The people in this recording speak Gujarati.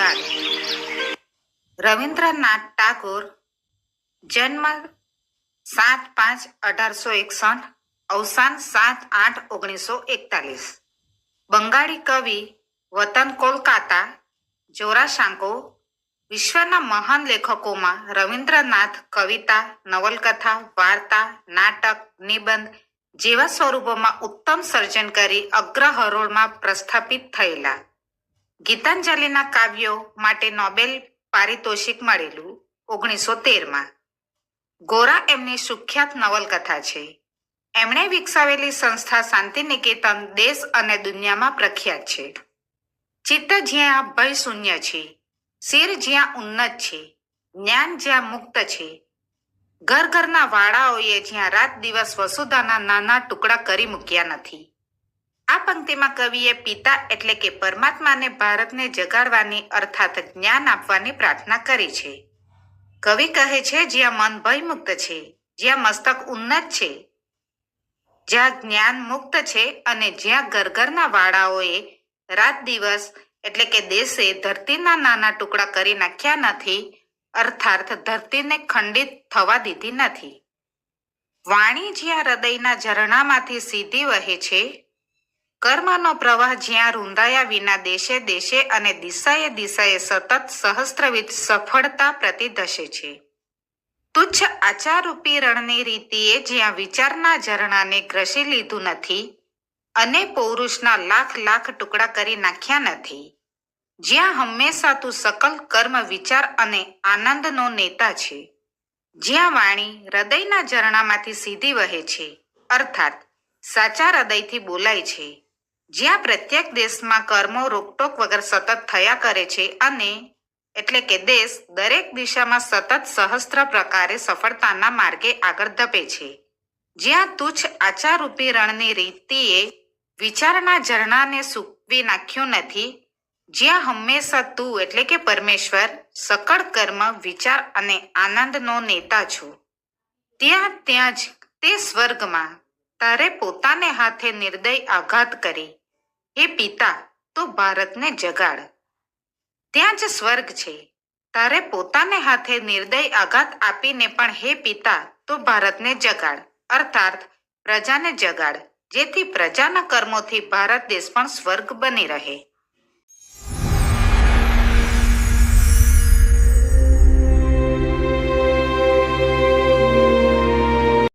જગાડ. રવિન્દ્રનાથ ટાગોર જન્મ 7/5/1861, અવસાન 7/8/1941. બંગાળી કવિ, વતન કોલકાતા, જોરાસાંકો. વિશ્વના મહાન લેખકોમાં રવિન્દ્રનાથ કવિતા, નવલકથા, વાર્તા, નાટક, નિબંધ જેવા સ્વરૂપોમાં ઉત્તમ સર્જન કરી અગ્રહરોળમાં પ્રસ્થાપિત થયેલા. ગીતાંજલિના કાવ્યો માટે નોબેલ પારિતોષિક મળેલું 1913માં. ગોરા એમની સુખ્યાત નવલકથા છે. એમણે વિકસાવેલી સંસ્થા શાંતિનિકેતન દેશ અને દુનિયામાં પ્રખ્યાત છે. ચિત્ત જ્યાં ભય શૂન્ય છે, શિર જ્યાં ઉન્નત છે, જ્ઞાન જ્યાં મુક્ત છે, ઘર ઘરના વાળાઓએ જ્યાં રાત દિવસ વસુધાના નાના ટુકડા કરી મૂક્યા નથી. આ પંક્તિમાં કવિએ પિતા એટલે કે પરમાત્માને ભારતને જગાડવાની અર્થાત જ્ઞાન આપવાની પ્રાર્થના કરી છે. કવિ કહે છે, જ્યાં મન ભયમુક્ત છે, જ્યાં મસ્તક ઉન્નત છે, જ્યાં જ્ઞાન મુક્ત છે અને જ્યાં ઘરના વાળાઓએ રાત દિવસ એટલે કે દેશે ધરતીના નાના ટુકડા કરી નાખ્યા નથી, અર્થાત ધરતીને ખંડિત થવા દીધી નથી. વાણી જ્યાં હૃદયના ઝરણામાંથી સીધી વહે છે, કર્મનો પ્રવાહ જ્યાં રૂંધાયા વિના દેશે દેશે અને દિશાએ દિશાએ સતત સહસ્ત્રવિધ સફળતા પ્રતિધસે છે. તુચ્છ આચારરૂપી રણની રીતિએ જ્યાં વિચારના ઝરણાને ગ્રસી લીધું નથી અને પૌરુષના લાખ લાખ ટુકડા કરી નાખ્યા નથી, જ્યાં હંમેશા તું સકલ કર્મ વિચાર અને આનંદનો નેતા છે, જ્યાં વાણી હૃદયના ઝરણામાંથી સીધી વહે છે, અર્થાત સાચા હૃદયથી બોલાય છે, જ્યાં પ્રત્યેક દેશમાં કર્મો રોકટોક વગર સતત થયા કરે છે અને એટલે કે દેશ દરેક દિશામાં સતત સહસ્ત્ર પ્રકારે સફળતાના માર્ગે આગળ ધપે છે, જ્યાં તુચ્છ આચારરૂપી રણની રીતિએ વિચારના ઝરણાને સૂકવી નાખ્યું નથી, જ્યાં હંમેશા તું એટલે કે પરમેશ્વર સકળ કર્મ વિચાર અને આનંદનો નેતા છો, ત્યાં જ તે સ્વર્ગમાં તારે પોતાને હાથે નિર્દય આઘાત કરી, હે પિતા તો ભારતને જગાડ. ત્યાં જ સ્વર્ગ છે, તારે પોતાને હાથે નિર્દય આઘાત આપીને પણ હે પિતા તો ભારતને જગાડ, અર્થાત પ્રજાને જગાડ, જેથી પ્રજાના કર્મોથી ભારત દેશ પણ સ્વર્ગ બની રહે.